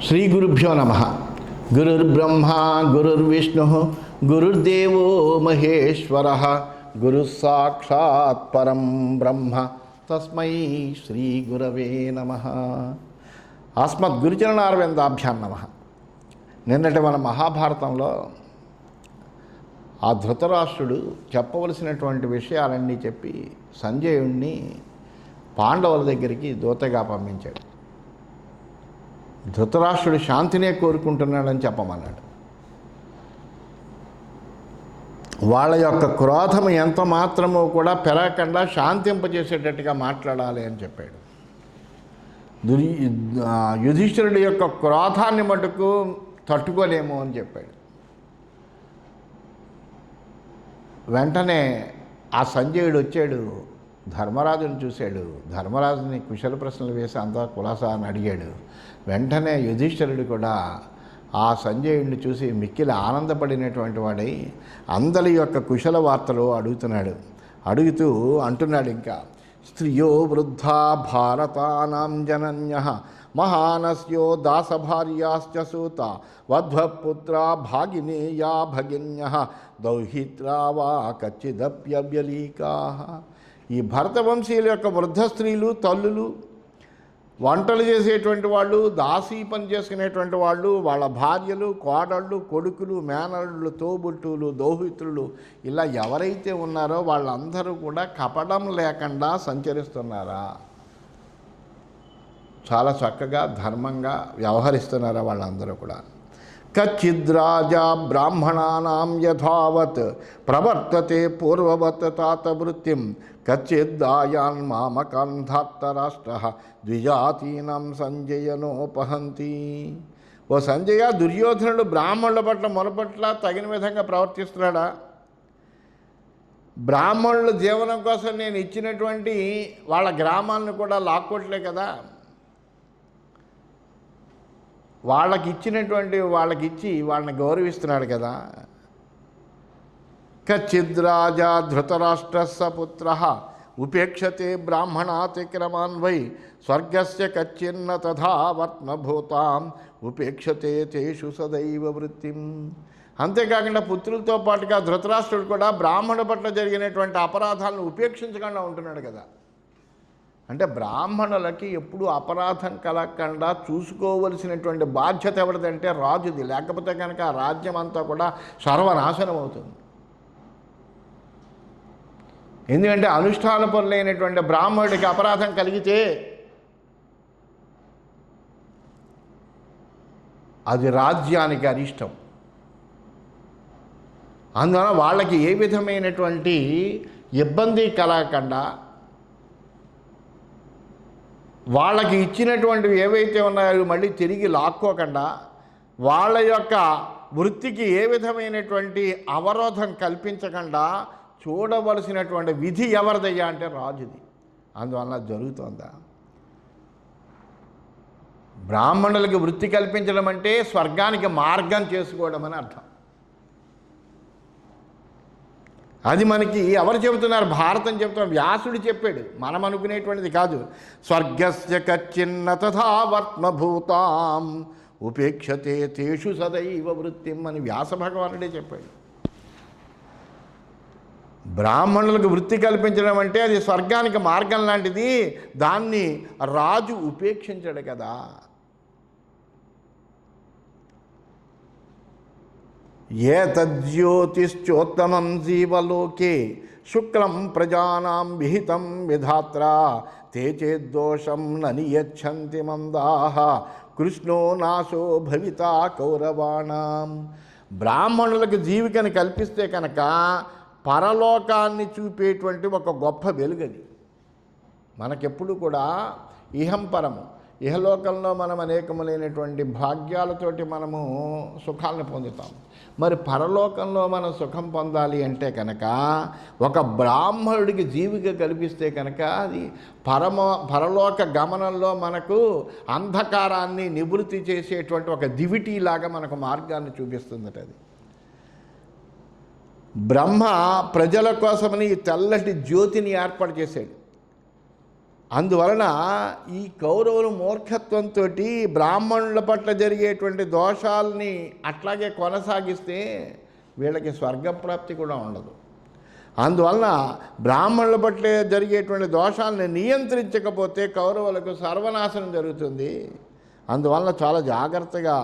శ్రీ గురుభ్యో నమ. గురుర్బ్రహ్మ గురుర్విష్ణు గురుర్దేవో మహేశ్వర గురు సాక్షాత్ పరం బ్రహ్మ తస్మై శ్రీ గురవే నమ. అస్మద్ గురుచరణారవిందాభ్యాం నమ. నిన్నటి మన మహాభారతంలో ఆ ధృతరాష్ట్రుడు చెప్పవలసినటువంటి విషయాలన్నీ చెప్పి సంజయుణ్ణి పాండవుల దగ్గరికి దూతగా పంపించాడు. ధృతరాష్ట్రుడు శాంతినే కోరుకుంటున్నాడని చెప్పమన్నాడు. వాళ్ళ యొక్క క్రోధము ఎంత మాత్రమో కూడా పెరగకుండా శాంతింపజేసేటట్టుగా మాట్లాడాలి అని చెప్పాడు. యుధిష్ఠిరుడి యొక్క క్రోధాన్ని మటుకు తట్టుకోలేము అని చెప్పాడు. వెంటనే ఆ సంజయుడు వచ్చాడు, ధర్మరాజుని చూశాడు. ధర్మరాజుని కుశల ప్రశ్నలు వేసి అంతా కులాసా అని అడిగాడు. వెంటనే యుధిష్ఠిరుడు కూడా ఆ సంజయుడిని చూసి మిక్కిలి ఆనందపడినటువంటి వాడై అందరి యొక్క కుశల వార్తలు అడుగుతున్నాడు. అడుగుతూ అంటున్నాడు, ఇంకా స్త్రియో వృద్ధా భారతానాం జనన్యః మహానస్యో దాసభార్యాశ్చ సూత వధ్వపుత్రా భాగినేయా భగిన్యః దౌహిత్రా వా కచ్చిదప్యవ్యలీకాః. ఈ భరతవంశీయుల యొక్క వృద్ధ స్త్రీలు, తల్లులు, వంటలు చేసేటువంటి వాళ్ళు, దాసీ పని చేసుకునేటువంటి వాళ్ళు, వాళ్ళ భార్యలు, కోడళ్ళు, కొడుకులు, మేనళ్ళు, తోబుట్టులు, దౌహిత్రులు, ఇలా ఎవరైతే ఉన్నారో వాళ్ళందరూ కూడా కపటం లేకుండా సంచరిస్తున్నారా? చాలా చక్కగా ధర్మంగా వ్యవహరిస్తున్నారా వాళ్ళందరూ కూడా? కచ్చిద్రాజా బ్రాహ్మణానాం యథావత్ ప్రవర్తతే పూర్వవత్ తాతవృత్తిం కచ్చిద్దాయాన్ మామకాంధాత్తరాష్ట్ర ద్విజాతీనం సంజయనోపహంతి. ఓ సంజయ, దుర్యోధనుడు బ్రాహ్మణుల పట్ల మొరపట్ల తగిన విధంగా ప్రవర్తిస్తున్నాడా? బ్రాహ్మణుల జీవనం కోసం నేను ఇచ్చినటువంటి వాళ్ళ గ్రామాలను కూడా లాక్కోట్లే కదా. వాళ్ళకిచ్చి వాళ్ళని గౌరవిస్తున్నాడు కదా. కచ్చిద్రాజా ధృతరాష్ట్రస్య పుత్రః ఉపేక్షతే బ్రాహ్మణాతిక్రమాన్ వై స్వర్గస్య కచ్చిన్న తథా వర్త్మభూతాం ఉపేక్షతే తేషు సదైవ వృత్తిం. అంతేకాకుండా పుత్రులతో పాటుగా ధృతరాష్ట్రుడు కూడా బ్రాహ్మణుల పట్ల జరిగినటువంటి అపరాధాలను ఉపేక్షించకుండా ఉంటున్నాడు కదా. అంటే బ్రాహ్మణులకి ఎప్పుడు అపరాధం కలగకుండా చూసుకోవలసినటువంటి బాధ్యత ఎవరిదంటే రాజుది. లేకపోతే కనుక ఆ రాజ్యం అంతా కూడా సర్వనాశనం అవుతుంది. ఎందుకంటే అనుష్ఠాన పరులైనటువంటి బ్రాహ్మణుడికి అపరాధం కలిగితే అది రాజ్యానికి అరిష్టం. అందువలన వాళ్ళకి ఏ విధమైనటువంటి ఇబ్బంది కలగకుండా, వాళ్ళకి ఇచ్చినటువంటివి ఏవైతే ఉన్నాయో మళ్ళీ తిరిగి లాక్కోకుండా, వాళ్ళ యొక్క వృత్తికి ఏ విధమైనటువంటి అవరోధం కల్పించకుండా చూడవలసినటువంటి విధి ఎవరిదయ్యా అంటే రాజుది. అందువల్ల జరుగుతుందా? బ్రాహ్మణులకి వృత్తి కల్పించడం అంటే స్వర్గానికి మార్గం చేసుకోవడం అని అర్థం. అది మనకి ఎవరు చెబుతున్నారు? భారతం చెబుతున్నారు, వ్యాసుడు చెప్పాడు, మనం అనుకునేటువంటిది కాదు. స్వర్గస్య కచ్చిన్న తథా వర్త్మభూతాం ఉపేక్షతే తేషు సదైవ వృత్తిం అని వ్యాస భగవానుడే చెప్పాడు. బ్రాహ్మణులకు వృత్తి కల్పించడం అంటే అది స్వర్గానికి మార్గం లాంటిది. దాన్ని రాజు ఉపేక్షించాడు కదా. ఏ తజ్యోతిశ్చోత్తమం జీవలోకే శుక్లం ప్రజానాం విహితం విధాత్రా తే చేద్దోషం ననియచ్చంతి మందాః కృష్ణో నాశో భవితా కౌరవాణాం. బ్రాహ్మణులకు జీవికను కల్పిస్తే కనుక పరలోకాన్ని చూపేటువంటి ఒక గొప్ప వెలుగది. మనకెప్పుడు కూడా ఇహం పరము, ఇహలోకంలో మనం అనేకములైనటువంటి భాగ్యాలతోటి మనము సుఖాలను పొందుతాం. మరి పరలోకంలో మనం సుఖం పొందాలి అంటే కనుక ఒక బ్రాహ్మణుడికి జీవిక కల్పిస్తే కనుక అది పరలోక గమనంలో మనకు అంధకారాన్ని నివృత్తి చేసేటువంటి ఒక దివిటీలాగా మనకు మార్గాన్ని చూపిస్తుందట. అది బ్రహ్మ ప్రజల కోసమని తెల్లటి జ్యోతిని ఏర్పాటు చేశాడు. అందువలన ఈ కౌరవులు మూర్ఖత్వంతో బ్రాహ్మణుల పట్ల జరిగేటువంటి దోషాలని అట్లాగే కొనసాగిస్తే వీళ్ళకి స్వర్గప్రాప్తి కూడా ఉండదు. అందువలన బ్రాహ్మణుల పట్ల జరిగేటువంటి దోషాలని నియంత్రించకపోతే కౌరవులకు సర్వనాశనం జరుగుతుంది. అందువలన చాలా జాగ్రత్తగా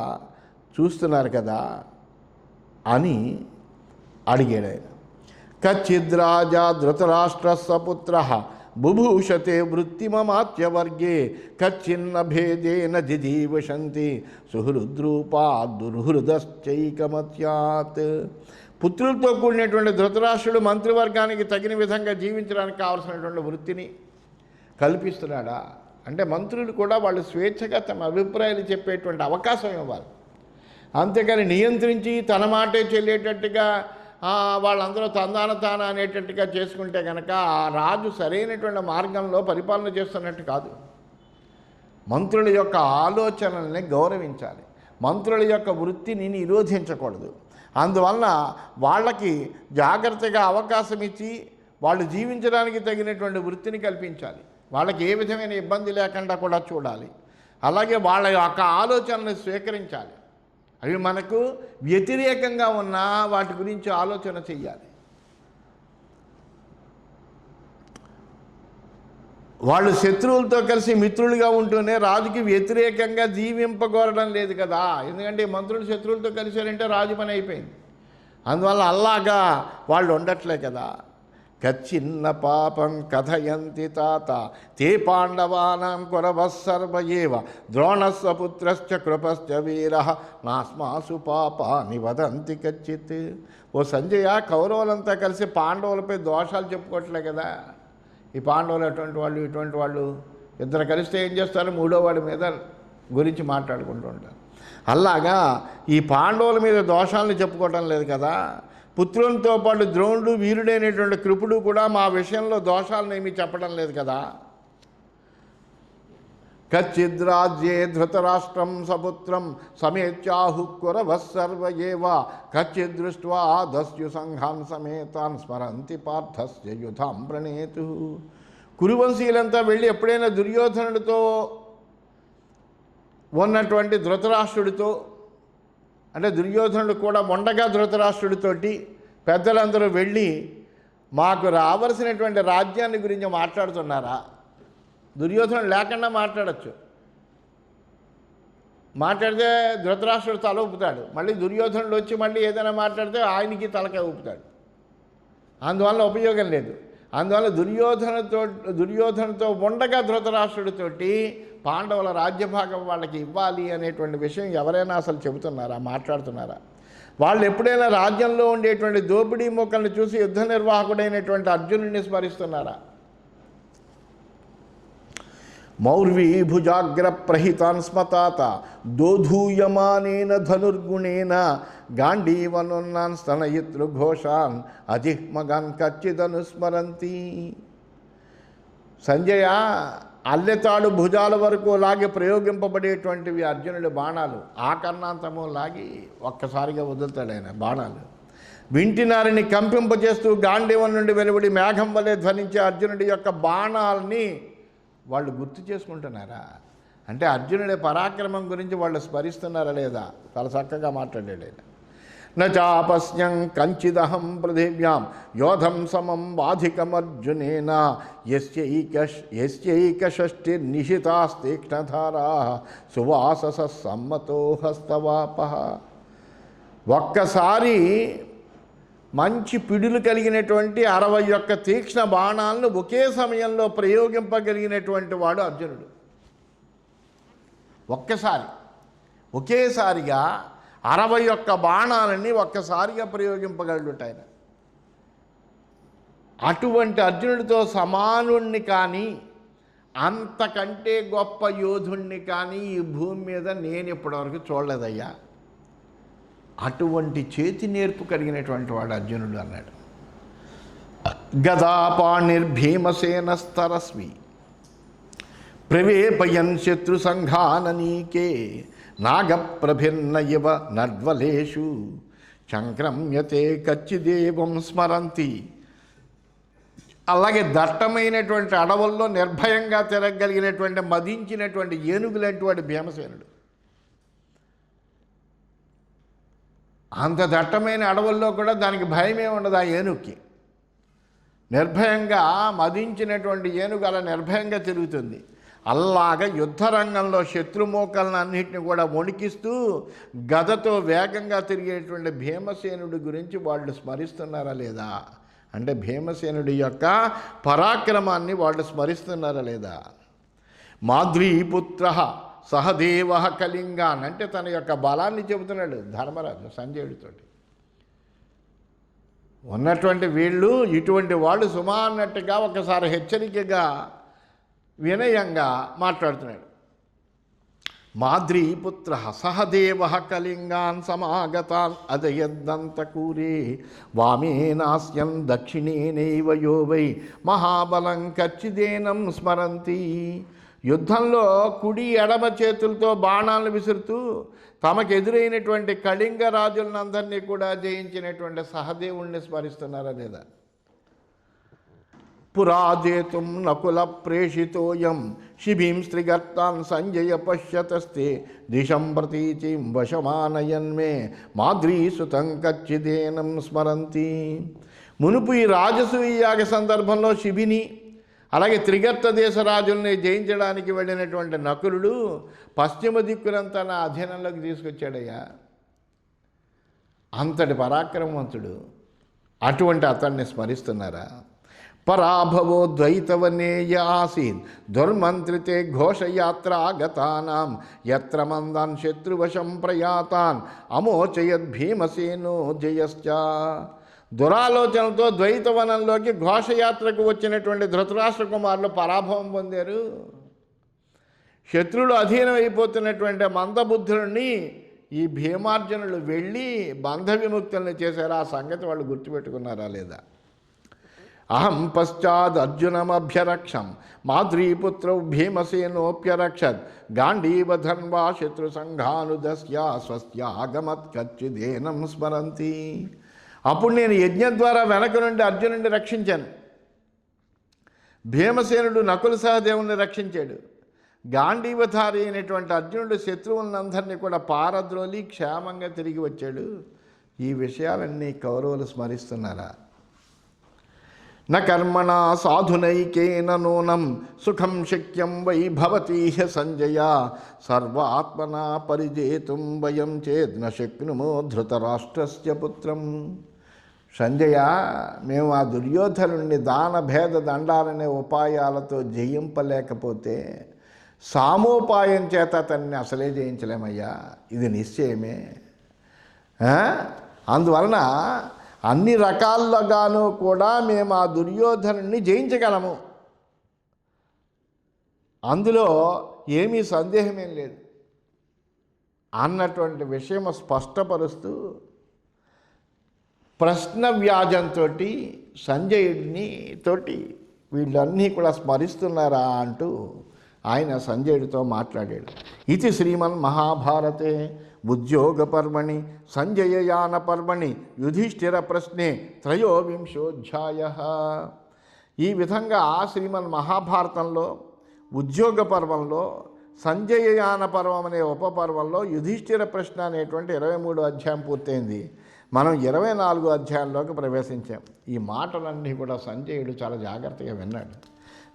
చూస్తున్నారు కదా అని అడిగాడు ఆయన. కచ్చిద్రాజా ధృతరాష్ట్ర సపుత్ర బుభూషతే వృత్తిమమాత్యవర్గే కచ్చిన్న భేదేన జిజీవశంతి సుహృద్రూపా దుర్హృదశ్చైకమత్యాత్. పుత్రులతో కూడినటువంటి ధృతరాష్ట్రుడు మంత్రివర్గానికి తగిన విధంగా జీవించడానికి కావలసినటువంటి వృత్తిని కల్పిస్తున్నాడా అంటే మంత్రులు కూడా వాళ్ళు స్వేచ్ఛగా తమ అభిప్రాయాలు చెప్పేటువంటి అవకాశం ఇవ్వాలి. అంతేకాని నియంత్రించి తన మాటే చెల్లేటట్టుగా వాళ్ళందరూ తాన అనేటట్టుగా చేసుకుంటే కనుక ఆ రాజు సరైనటువంటి మార్గంలో పరిపాలన చేస్తున్నట్టు కాదు. మంత్రుల యొక్క ఆలోచనల్ని గౌరవించాలి, మంత్రుల యొక్క వృత్తిని నిరోధించకూడదు. అందువలన వాళ్ళకి జాగ్రత్తగా అవకాశం ఇచ్చి వాళ్ళు జీవించడానికి తగినటువంటి వృత్తిని కల్పించాలి. వాళ్ళకి ఏ విధమైన ఇబ్బంది లేకుండా కూడా చూడాలి. అలాగే వాళ్ళ యొక్క ఆలోచనను స్వీకరించాలి. అవి మనకు వ్యతిరేకంగా ఉన్న వాటి గురించి ఆలోచన చెయ్యాలి. వాళ్ళు శత్రువులతో కలిసి మిత్రులుగా ఉంటూనే రాజుకి వ్యతిరేకంగా జీవింపగోరడం లేదు కదా. ఎందుకంటే మంత్రులు శత్రువులతో కలిశారంటే రాజు పని అయిపోయింది. అందువల్ల అల్లాగా వాళ్ళు ఉండట్లే కదా. కచ్చిన్న పాపం కథయంతి తాత తే పాండవానాం కురవస్సర్వయేవ ద్రోణస్వపుత్రశ్చ కృపశ్చ వీర నాస్మాసు పాపాని వదంతి కచ్చిత్. ఓ సంజయ, కౌరవులంతా కలిసి పాండవులపై దోషాలు చెప్పుకోవట్లే కదా. ఈ పాండవులు అటువంటి వాళ్ళు ఇటువంటి వాళ్ళు ఇద్దరు కలిస్తే ఏం చేస్తారు, మూడో వాడి మీద గురించి మాట్లాడుకుంటూ ఉంటారు. అలాగా ఈ పాండవుల మీద దోషాలను చెప్పుకోవటం లేదు కదా. పుత్రులతో పాటు ద్రోణుడు వీరుడైనటువంటి కృపుడు కూడా మా విషయంలో దోషాలను ఏమీ చెప్పడం లేదు కదా. కచ్చిద్రాజ్యే ధృతరాష్ట్రం సపుత్రం సమేత్యాహు కురవస్సర్వయేవ కచ్చిదృష్ట్వా దస్యు సంఘాన్ సమేతాన్ స్మరంతి పార్థస్య యుధాం ప్రణేతు. కురువంశీయులంతా వెళ్ళి ఎప్పుడైనా దుర్యోధనుడితో ఉన్నటువంటి ధృతరాష్ట్రుడితో అంటే దుర్యోధనుడు కూడా ఉండగా ధృతరాష్ట్రుడితోటి పెద్దలందరూ వెళ్ళి మాకు రావలసినటువంటి రాజ్యాన్ని గురించి మాట్లాడుతున్నారా? దుర్యోధనుడు లేకుండా మాట్లాడచ్చు. మాట్లాడితే ధృతరాష్ట్రుడు తల ఊపుతాడు, మళ్ళీ దుర్యోధనుడు వచ్చి మళ్ళీ ఏదైనా మాట్లాడితే ఆయనకి తలకాయ ఊపుతాడు. అందువల్ల ఉపయోగం లేదు. అందువల్ల దుర్యోధనతో ఉండగా ధృతరాష్ట్రుడితోటి పాండవుల రాజ్యభాగం వాళ్ళకి ఇవ్వాలి అనేటువంటి విషయం ఎవరైనా అసలు చెబుతున్నారా, మాట్లాడుతున్నారా? వాళ్ళు ఎప్పుడైనా రాజ్యంలో ఉండేటువంటి దోపిడీ మొక్కలను చూసి యుద్ధ నిర్వాహకుడైనటువంటి అర్జునుడిని స్మరిస్తున్నారా? మౌర్వీ భుజాగ్ర ప్రహితాన్ స్మతాత దోధూయమానేన ధనుర్గుణేన గాంధీవనున్నాన్ స్తనయితృఘోషాన్ అజిహ్మగాన్ కచ్చిదనుస్మరంతి. సంజయ, అల్లెతాడు భుజాల వరకు లాగి ప్రయోగింపబడేటువంటివి అర్జునుడి బాణాలు. ఆకర్ణాంతము లాగి ఒక్కసారిగా వదులుతాడు ఆయన బాణాలు. వింటినారిని కంపింపజేస్తూ గాంధీవం నుండి వెలువడి మేఘం వలె ధ్వనించే అర్జునుడి యొక్క బాణాలని వాళ్ళు గుర్తు చేసుకుంటున్నారా? అంటే అర్జునుడి పరాక్రమం గురించి వాళ్ళు స్మరిస్తున్నారా లేదా? చాలా చక్కగా మాట్లాడాడు ఆయన. నాపస్యం కంచిదహం పృథివ్యాం యోధం సమం బాధికమర్జునేన యస్యైక షష్టిర్నిహితాస్తీక్ష్ణధారా సువాసస సమ్మతో హస్తవాప. ఒక్కసారి మంచి పిడులు కలిగినటువంటి 61 తీక్ష్ణ బాణాలను ఒకే సమయంలో ప్రయోగింపగలిగినటువంటి వాడు అర్జునుడు. ఒకేసారిగా 61 బాణాలని ఒక్కసారిగా ప్రయోగింపగలుగుతాడు ఆయన. అటువంటి అర్జునుడితో సమానుణ్ణి కానీ అంతకంటే గొప్ప యోధుణ్ణి కానీ ఈ భూమి మీద నేను ఇప్పటివరకు చూడలేదయ్యా. అటువంటి చేతి నేర్పు కలిగినటువంటి వాడు అర్జునుడు అన్నాడు. గదాపాణిర్భీమసేనస్తరస్వి ప్రవేపయన్ శత్రు సంఘాననీకే నాగప్రభిర్న ఇవ నడ్వలేషు చంక్రమ్యతే కచ్చిదేవం స్మరంతి అలాగే దట్టమైనటువంటి అడవుల్లో నిర్భయంగా తిరగలిగినటువంటి మదించినటువంటి ఏనుగులంటి భీమసేనుడు. అంత దట్టమైన అడవుల్లో కూడా దానికి భయమే ఉండదు ఆ ఏనుగుకి. నిర్భయంగా మదించినటువంటి ఏనుగు అలా నిర్భయంగా తిరుగుతుంది. అలాగా యుద్ధరంగంలో శత్రుమోకలను అన్నింటినీ కూడా వణికిస్తూ గదతో వేగంగా తిరిగేటువంటి భీమసేనుడి గురించి వాళ్ళు స్మరిస్తున్నారా లేదా అంటే భీమసేనుడి యొక్క పరాక్రమాన్ని వాళ్ళు స్మరిస్తున్నారా లేదా. మాద్రీపుత్ర సహదేవ కళింగాన్ అంటే తన యొక్క బలాన్ని చెబుతున్నాడు ధర్మరాజు సంజయుడితోటి. ఉన్నటువంటి వీళ్ళు ఇటువంటి వాళ్ళు సుమా అన్నట్టుగా ఒకసారి హెచ్చరికగా వినయంగా మాట్లాడుతున్నాడు. మాద్రీపుత్ర సహదేవ కళింగాన్ సమాగతాన్ అజయద్దంతకూరే వామేనాస్యం దక్షిణేనైవ యో వై మహాబలం కచ్చిదేనం స్మరంతి. యుద్ధంలో కుడి ఎడమ చేతులతో బాణాలను విసురుతూ తమకు ఎదురైనటువంటి కళింగ రాజులందరినీ కూడా జయించినటువంటి సహదేవుణ్ణి స్మరిస్తున్నారా లేదా. పురాజేతుం నకుల ప్రేషితోయం శిబిం స్త్రిగర్తాన్ సంజయ పశ్యతస్తే దిశం ప్రతీచిం వశమానయన్మే మాద్రీసుతం కచ్చిదేనం స్మరంతి. మునుపు ఈ రాజసూయాగ సందర్భంలో శిబిని అలాగే త్రిగర్త దేశ రాజుల్ని జయించడానికి వెళ్ళినటువంటి నకులుడు పశ్చిమ దిక్కులంతా నా అధీనంలోకి తీసుకొచ్చాడయ్యా. అంతటి పరాక్రమవంతుడు. అటువంటి అతన్ని స్మరిస్తున్నారా. పరాభవో ద్వైతవనేయ ఆసీన్ దుర్మంత్రితే ఘోషయాత్రాగతానాం యత్ర మందాన్ శత్రువశం ప్రయాతాన్ అమోచయద్ భీమసేనో జయశ్చ. దురాలోచనలతో ద్వైతవనంలోకి ఘోషయాత్రకు వచ్చినటువంటి ధృతరాష్ట్ర కుమారులు పరాభవం పొందారు. శత్రువులు అధీనమైపోతున్నటువంటి మందబుద్ధులని ఈ భీమార్జునులు వెళ్ళి బంధ విముక్తుల్ని చేశారు. ఆ సంగతి వాళ్ళు గుర్తుపెట్టుకున్నారా లేదా. అహం పశ్చాద్ అర్జునమభ్యరక్షం మాద్రీపుత్రౌ భీమసేనోప్యరక్షత్ గాంధీవధన్వా శత్రు సంఘానుదస్య స్వస్యాగమత్ కచ్చిదేనం స్మరంతి. అప్పుడు నేను యజ్ఞం ద్వారా వెనక నుండి అర్జునుడిని రక్షించాను. భీమసేనుడు నకుల సహదేవుని రక్షించాడు. గాంధీవధారి అయినటువంటి అర్జునుడు శత్రువులందరినీ కూడా పారద్రోలి క్షేమంగా తిరిగి వచ్చాడు. ఈ విషయాలన్నీ కౌరవులు స్మరిస్తున్నారా. న కర్మణ సాధునైకేన నూనం సుఖం శక్యం వై భవతీహ సంజయ సర్వాత్మనా పరిజేతుం వయం చేద్ న శక్నుమో ధృతరాష్ట్రస్య పుత్రం. సంజయ, మేము ఆ దుర్యోధనుడిని దాన భేద దండాలనే ఉపాయాలతో జయింపలేకపోతే సామోపాయం చేత అతన్ని అసలే జయించలేమయ్యా. ఇది నిశ్చయమే. అందువలన అన్ని రకాలుగాను కూడా మేము ఆ దుర్యోధనుడిని జయించగలము. అందులో ఏమీ సందేహమేం లేదు అన్నటువంటి విషయం స్పష్టపరుస్తూ ప్రశ్న వ్యాజంతో సంజయుడిని తోటి వీళ్ళన్నీ కూడా స్మరిస్తున్నారా అంటూ ఆయన సంజయుడితో మాట్లాడాడు. ఇది శ్రీమన్ మహాభారతే ఉద్యోగ పర్వణి సంజయయాన పర్వణి యుధిష్ఠిర ప్రశ్నే త్రయోవింశోధ్యాయ. ఈ విధంగా శ్రీమన్ మహాభారతంలో ఉద్యోగ పర్వంలో సంజయయాన పర్వం అనే ఉపపర్వంలో యుధిష్ఠిర ప్రశ్న అనేటువంటి 23వ అధ్యాయం పూర్తయింది. మనం 24వ అధ్యాయంలోకి ప్రవేశించాం. ఈ మాటలన్నీ కూడా సంజయుడు చాలా జాగ్రత్తగా విన్నాడు.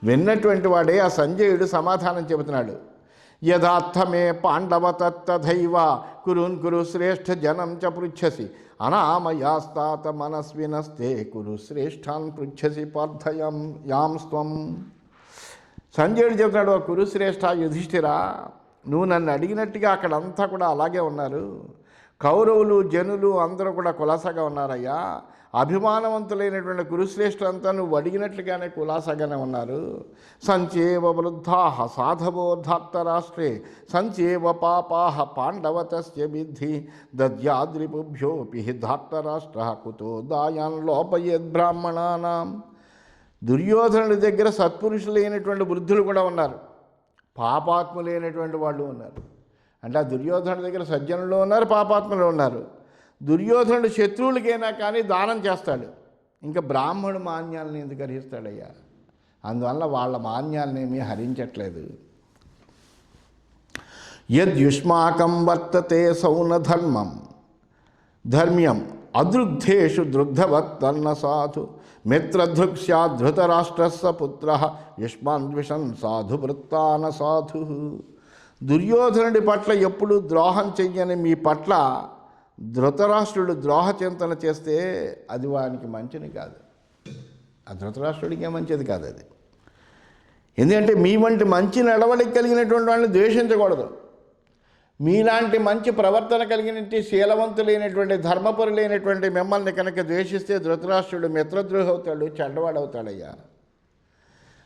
విన్నటువంటి వాడే ఆ సంజయుడు సమాధానం చెబుతున్నాడు. యథార్థమే పాండవ తత్తథైవ కురున్ కురు శ్రేష్ఠ జనం చ పృచ్ఛసి అనామయాస్తాత మనస్వినస్తే కురు శ్రేష్ఠాన్ పృచ్ఛసి పార్థయం యాంస్త్వం. సంజయుడు చెబుతున్నాడు, కురుశ్రేష్ఠ యుధిష్ఠిరా, నువ్వు నన్ను అడిగినట్టుగా అక్కడంతా కూడా అలాగే ఉన్నారు. కౌరవులు జనులు అందరూ కూడా కులాసగా ఉన్నారయ్యా. అభిమానవంతులైనటువంటి కురుశ్రేష్ఠులంతా నువ్వు అడిగినట్లుగానే కులాసగానే ఉన్నారు. సంచేవ వృద్ధా సాధవో ధార్తరాష్ట్రే సంచేవ పాపా పాండవతస్య విద్ధి దద్యాద్రిపుభ్యోపి ధార్తరాష్ట్ర కుతో దాయాన్ లోపయేద్ బ్రాహ్మణానాం. దుర్యోధనుడి దగ్గర సత్పురుషులైనటువంటి వృద్ధులు కూడా ఉన్నారు, పాపాత్ములైనటువంటి వాళ్ళు ఉన్నారు. అంటే ఆ దుర్యోధనుడి దగ్గర సజ్జనులు ఉన్నారు, పాపాత్ములు ఉన్నారు. దుర్యోధనుడు శత్రువులకైనా కానీ దానం చేస్తాడు. ఇంకా బ్రాహ్మణు మాన్యాలను ఎందుకు హరిస్తాడయ్యా? అందువల్ల వాళ్ళ మాన్యాలనేమీ హరించట్లేదు. యద్యుష్మాకం వర్తతే సౌన ధర్మ్యం అదృగ్ధేషు దృగ్ధవత్తన్న సాధు మిత్రధృక్ష్యాధృతరాష్ట్రస్య పుత్ర యుష్మాన్విషన్ సాధు వృత్తాన సాధు. దుర్యోధనుడి పట్ల ఎప్పుడు ద్రోహం చెయ్యని మీ పట్ల ధృతరాష్ట్రుడు ద్రోహ చింతన చేస్తే అది వానికి మంచిది కాదు. ఆ ధృతరాష్ట్రుడికే మంచిది కాదు అది. ఎందుకంటే మీ వంటి మంచి నడవడిక కలిగినటువంటి వాళ్ళని ద్వేషించకూడదు. మీలాంటి మంచి ప్రవర్తన కలిగినటువంటి శీలవంతులైనటువంటి ధర్మపరులైనటువంటి మిమ్మల్ని కనుక ద్వేషిస్తే ధృతరాష్ట్రుడు మిత్రద్రోహి అవుతాడు, చెడ్డవాడవుతాడయ్యా.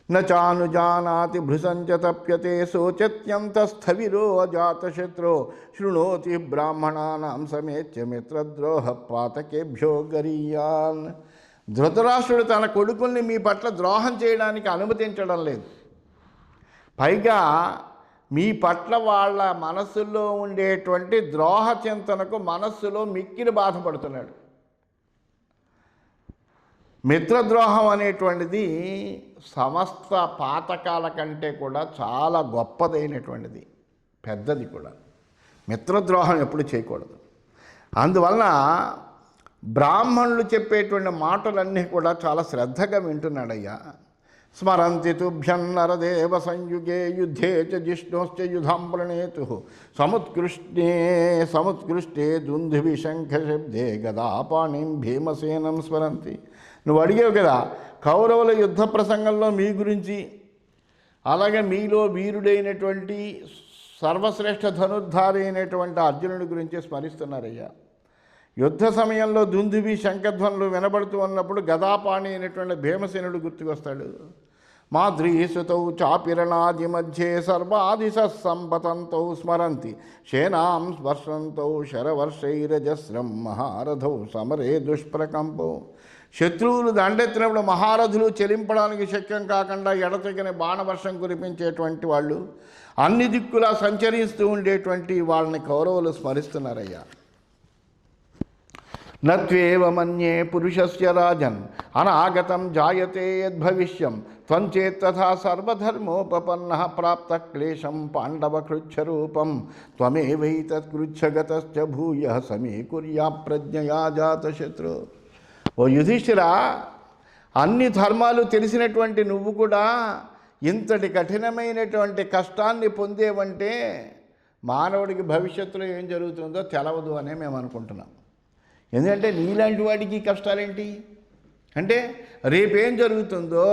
నానుజానాతి భృశంచ తప్యతే శోచత్యంతస్థవిరో అజాతశత్రో శృణోతి బ్రాహ్మణానాం సమేత్య మిత్రద్రోహ పాతకేభ్యో గరీయాన్. ధృతరాష్ట్రుడు తన కొడుకుల్ని మీ పట్ల ద్రోహం చేయడానికి అనుమతించడం లేదు. పైగా మీ పట్ల వాళ్ళ మనస్సులో ఉండేటువంటి ద్రోహ చింతనకు మనస్సులో మిక్కిలి బాధపడుతున్నాడు. మిత్రద్రోహం అనేటువంటిది సమస్త పాతకాల కంటే కూడా చాలా గొప్పదైనటువంటిది, పెద్దది కూడా. మిత్రద్రోహం ఎప్పుడు చేయకూడదు. అందువలన బ్రాహ్మణులు చెప్పేటువంటి మాటలన్నీ కూడా చాలా శ్రద్ధగా వింటున్నాడయ్యా. స్మరంతి తుభ్యం నరదేవ సంయుగే యుద్ధే చ జిష్ణోశ్చ యుధం ప్రణేతు సముత్కృష్టే దుందుభి శంఖశబ్దే గదాపాణిం భీమసేనం స్మరంతి. నువ్వు అడిగావు కదా, కౌరవుల యుద్ధ ప్రసంగంలో మీ గురించి, అలాగే మీలో వీరుడైనటువంటి సర్వశ్రేష్ఠ ధనుర్ధారి అయినటువంటి అర్జునుడి గురించి స్మరిస్తున్నారయ్యా. యుద్ధ సమయంలో దుందుభి శంఖధ్వనులు వినబడుతూ ఉన్నప్పుడు గదాపాణి అయినటువంటి భీమసేనుడు గుర్తుకొస్తాడు. మాద్రీసుతౌ చాపిరణాది మధ్యే సర్వాదిశ సంపతంతౌ స్మరంతి శేనాం స్పర్శంతౌ శరవర్షైరజస్రం మహారథౌ సమరే దుష్ప్రకంపౌ. శత్రువులు దండెత్తినప్పుడు మహారథులు చెలింపడానికి శక్యం కాకుండా ఎడతెగని బాణవర్షం కురిపించేటువంటి వాళ్ళు, అన్ని దిక్కులా సంచరిస్తూ ఉండేటువంటి వాళ్ళని కౌరవులు స్మరిస్తున్నారయ్యా. నత్వేవ మన్యే పురుషస్య రాజన్ అనాగతం జాయతే యద్భవిష్యం త్వంచేత్తథా సర్వధర్మోపపన్నః ప్రాప్త క్లేశం పాండవకృచ్ఛరూపం త్వమేవైతత్కృచ్ఛగతశ్చ భూయః సమీకుర్యా ప్రజ్ఞయా జాతశత్రు. ఓ యుధిష్ఠిరా, అన్ని ధర్మాలు తెలిసినటువంటి నువ్వు కూడా ఇంతటి కఠినమైనటువంటి కష్టాన్ని పొందేవంటే మానవుడికి భవిష్యత్తులో ఏం జరుగుతుందో తెలవదు అనే మేము అనుకుంటున్నాం. ఎందుకంటే నీలాంటి వాడికి కష్టాలేంటి అంటే రేపేం జరుగుతుందో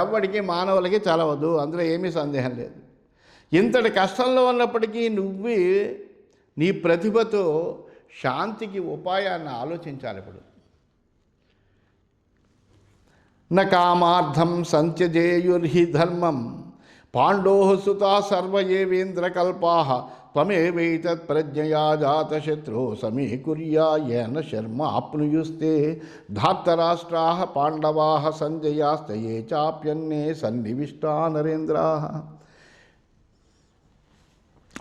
ఎవడికి మానవులకి తెలవదు, అందులో ఏమీ సందేహం లేదు. ఇంతటి కష్టంలో ఉన్నప్పటికీ నువ్వు నీ ప్రతిభతో శాంతికి ఉపాయాన్ని ఆలోచించాలి. ఇప్పుడు న కామార్థం సంత్యజేయుర్హి ధర్మం పాండోః సుతా సర్వ ఏవేంద్రకల్పాః త్వమేవైతత్ ప్రజ్ఞయా జాతశత్రో సమీకుర్యా येन శర్మ ఆప్నుయుస్తే ధార్తరాష్ట్రాః పాండవాః సంజయాస్తయే చాప్యన్నే సన్నివిష్టా నరేంద్రాః.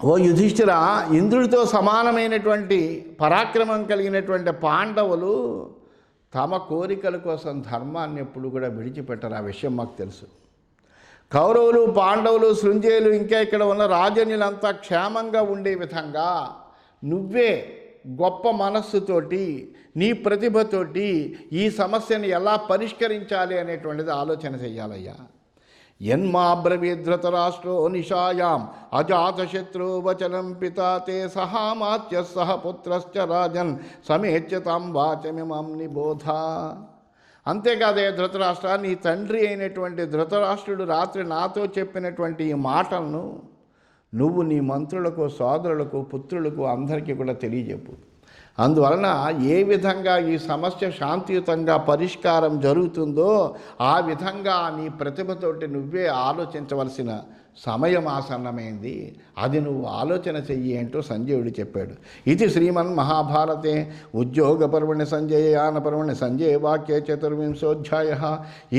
ఓ యుధిష్ఠిరా, ఇంద్రుడితో సమానమైనటువంటి పరాక్రమం కలిగినటువంటి పాండవులు తమ కోరికల కోసం ధర్మాన్ని ఎప్పుడు కూడా విడిచిపెట్టరు. ఆ విషయం మాకు తెలుసు. కౌరవులు, పాండవులు, సృంజయులు, ఇంకా ఇక్కడ ఉన్న రాజన్యులంతా క్షేమంగా ఉండే విధంగా నువ్వే గొప్ప మనస్సుతోటి, నీ ప్రతిభతోటి ఈ సమస్యను ఎలా పరిష్కరించాలి అనేటువంటిది ఆలోచన చెయ్యాలయ్యా. యన్మాబ్రవీధృతరాష్ట్రో నిశాయాం అజాతశత్రు వచనం పితా తే సహామాత్య సహ పుత్రశ్చ రాజన్ సమేచ్యతాం వాచమిమాం నిబోధ. అంతేకాదే ధృతరాష్ట్ర, నీ తండ్రి అయినటువంటి ధృతరాష్ట్రుడు రాత్రి నాతో చెప్పినటువంటి ఈ మాటలను నువ్వు నీ మంత్రులకు, సోదరులకు, పుత్రులకు అందరికీ కూడా తెలియజెప్పు. అందువలన ఏ విధంగా ఈ సమస్య శాంతియుతంగా పరిష్కారం జరుగుతుందో ఆ విధంగా నీ ప్రతిభతోటి నువ్వే ఆలోచించవలసిన సమయం ఆసన్నమైంది. అది నువ్వు ఆలోచన చెయ్యి అంటూ సంజయుడు చెప్పాడు. ఇది శ్రీమన్ మహాభారతే ఉద్యోగ పర్వణి సంజయయాన పర్వణి సంజయ వాక్య చతుర్వింశోధ్యాయ.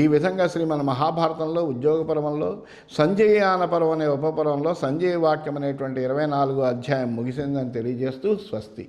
ఈ విధంగా శ్రీమన్ మహాభారతంలో ఉద్యోగ పర్వంలో సంజయయాన పర్వం అనే ఉపపర్వంలో సంజయ వాక్యం అనేటువంటి 24వ అధ్యాయం ముగిసిందని తెలియజేస్తూ స్వస్తి.